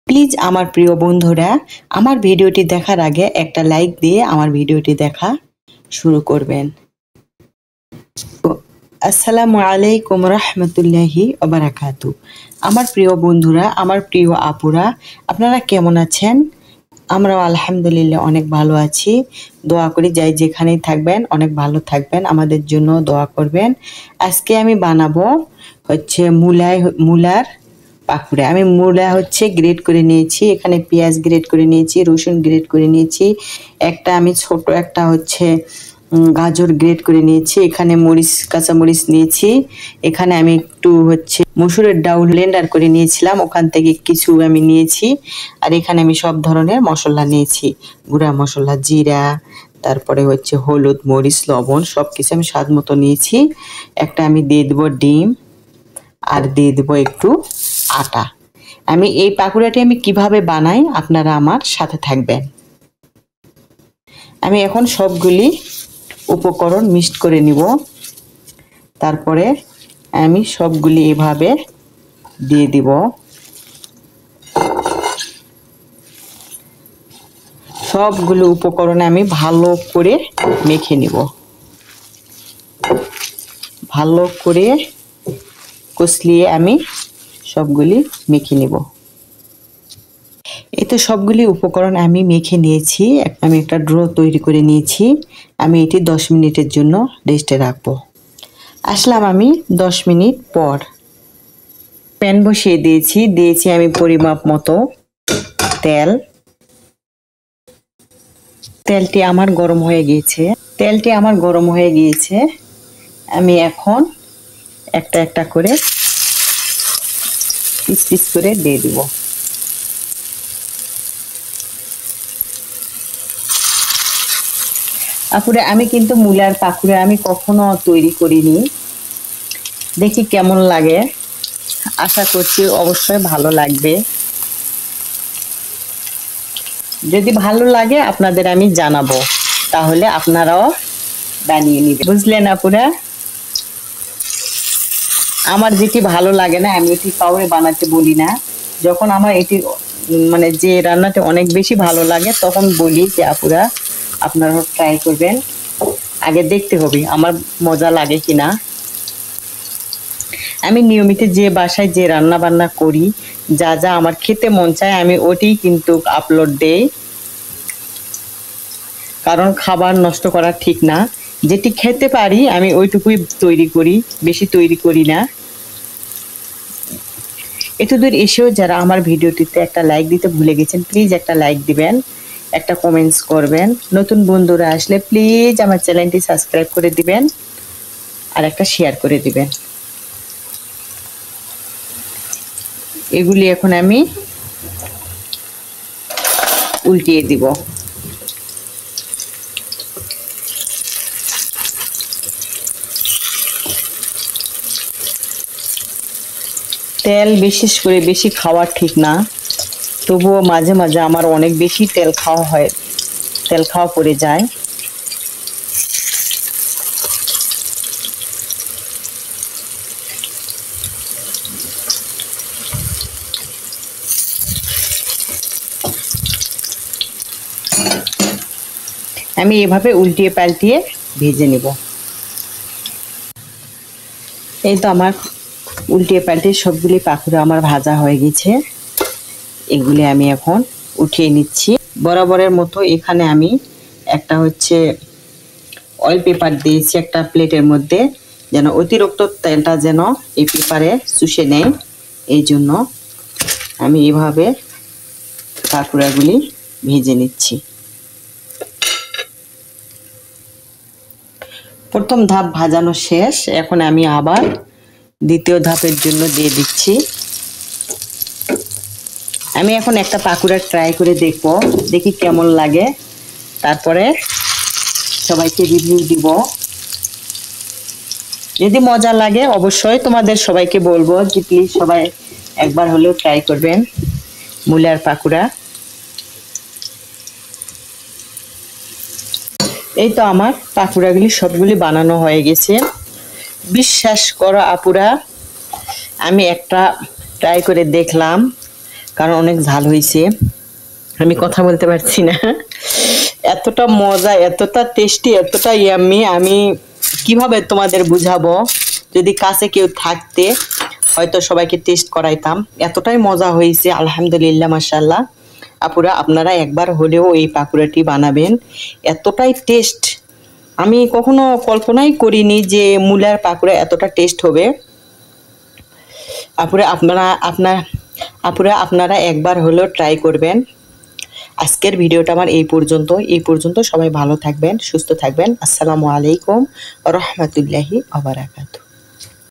Please আমার প্রিয় বন্ধুরা আমার ভিডিওটি দেখার আগে একটা লাইক দিয়ে আমার ভিডিওটি দেখা শুরু করবেন। আসসালামু আলাইকুম রহমতুল্লাহি ওয়া বারাকাতু। আমার প্রিয় বন্ধুরা, আমার প্রিয় আপুরা, আপনারা কেমন আছেন? আমরাও আলহামদুলিল্লাহ অনেক ভালো আছি। দোয়া করি যাই যেখানেই থাকবেন অনেক ভালো থাকবেন, আমাদের জন্য দোয়া করবেন। আজকে আমি বানাবো হচ্ছে মূলার পাকুড়া। আমি মূলা গ্রেট করে নিয়েছি, এখানে পেঁয়াজ গ্রেট করে নিয়েছি, রসুন গ্রেট করে নিয়েছি, একটা আমি ছোট একটা গাজর গ্রেট করে নিয়েছি, এখানে কাঁচা মরিচ নিয়েছি, এখানে আমি একটু মসুরের ডাউল ব্লেন্ডার করে নিয়েছিলাম, ওখান থেকে কিছু আমি নিয়েছি। আর এখানে আমি সব ধরনের মশলা নিয়েছি, গুঁড়া মশলা, জিরা, তারপরে হলুদ, মরিচ, লবণ, সব কিছু আমি স্বাদ মতো নিয়েছি। একটা আমি দিয়ে দেবো ডিম, আর দিয়ে দেবো একটু আটা। আমি এই পাকুড়াটি আমি কিভাবে বানাই আপনারা আমার সাথে থাকবেন। আমি এখন সবগুলি উপকরণ মিক্সড করে নিব, তারপরে আমি সবগুলি এভাবে দিয়ে দিব। সবগুলো উপকরণ আমি ভালো করে মেখে নিব, ভালো করে কষলিয়ে আমি সবগুলি মেখে নিব। এই তো সবগুলি উপকরণ আমি মেখে নিয়েছি, আমি একটা ড্রো তৈরি করে নিয়েছি। আমি এটি 10 মিনিটের জন্য রেস্টে রাখবো। আসলাম আমি 10 মিনিট পর। প্যান বসিয়ে দিয়েছি আমি পরিমাপ মতো তেল। তেলটি আমার গরম হয়ে গিয়েছে। আমি এখন একটা একটা করে পিস পিস করে দিয়ে দিব। আপুরে, আমি কিন্তু মূলার পাকুড়া আমি কখনো তৈরি করিনি, দেখি কেমন লাগে। আশা করছি অবশ্যই ভালো লাগবে। যদি ভালো লাগে আপনাদের আমি জানাবো, তাহলে আপনারাও বানিয়ে নিবেন, বুঝলেন আপুরা? আমার যেটি ভালো লাগে না আমি এটি কাউরে বানাতে বলি না। যখন আমার এটি যে রান্নাটা অনেক বেশি ভালো লাগে তখন বলি যে আপুরা আপনারা ট্রাই করবেন, আগে দেখতে হবে আমার মজা লাগে কিনা। আমি নিয়মিত যে বাসায় যে রান্না বান্না করি, যা যা আমার খেতে মন চায় আমি ওটি কিন্তু আপলোড দেই, কারণ খাবার নষ্ট করা ঠিক না। যেটি খেতে পারি আমি ওইটুকুই তৈরি করি, বেশি তৈরি করি না। এতদূর এসেও যারা আমার ভিডিওটিতে একটা লাইক দিতে ভুলে গেছেন, প্লিজ একটা লাইক দিবেন, একটা কমেন্টস করবেন। নতুন বন্ধুরা আসলে প্লিজ আমার চ্যানেলটি সাবস্ক্রাইব করে দিবেন, আর একটা শেয়ার করে দিবেন। এগুলি এখন আমি উল্টিয়ে দিব। তেল বিশেষ করে বেশি খাওয়া ঠিক না, তবুও মাঝে মাঝে আমার অনেক বেশি তেল খাওয়া পড়ে যায়। আমি এভাবে উল্টিয়ে পাল্টিয়ে ভেজে নেব। এই তো আমার উল্টিয়ে পাল্টিয়ে সবগুলি পাকুড়া আমার ভাজা হয়ে গেছে। এগুলি আমি এখন উঠিয়ে নিচ্ছি। বরাবরের মতো এখানে আমি একটা অয়েল পেপার দিয়েছি একটা প্লেটের মধ্যে, যেন অতিরিক্ত তেলটা যেন এই পেপারে শুষে নেয়। এই জন্য আমি এভাবে পাকুড়াগুলি ভেজে নিচ্ছি। প্রথম ধাপ ভাজানো শেষ, এখন আমি আবার দ্বিতীয় ধাপের জন্য দিয়ে দিচ্ছি। আমি এখন একটা পাকুড়া ট্রাই করে দেখি কেমন লাগে, তারপরে সবাইকে রিভিউ দিব। যদি মজা লাগে অবশ্যই তোমাদের সবাইকে বলবো যে প্লিজ সবাই একবার হলেও ট্রাই করবেন মূলার পাকুড়া। এই তো আমার পাকুড়াগুলি সবগুলি বানানো হয়ে গেছে। বিশ্বাস করো আপুরা, আমি একটা ট্রাই করে দেখলাম, কারণ অনেক ঝাল হয়েছে, আমি কথা বলতে পারছি না। এতটা মজা, এতটা টেস্টি, এতটা ইয়াম্মি, আমি কিভাবে তোমাদের বুঝাবো। যদি কাছে কেউ থাকতে হয়তো সবাইকে টেস্ট করাইতাম। এতটাই মজা হয়েছে, আলহামদুলিল্লাহ, মাশাআল্লাহ। আপুরা আপনারা একবার হলেও এই পাকুড়াটি বানাবেন, এতটাই টেস্ট। আমি কখনো কল্পনাই করিনি যে মূলার পাকুড়া এতটা টেস্ট হবে। আপুরা আপনারা একবার হলেও ট্রাই করবেন। আজকের ভিডিওটা আমার এই পর্যন্ত। সবাই ভালো থাকবেন, সুস্থ থাকবেন। আসসালামু আলাইকুম ওয়া রাহমাতুল্লাহি ওয়া বারাকাতুহু।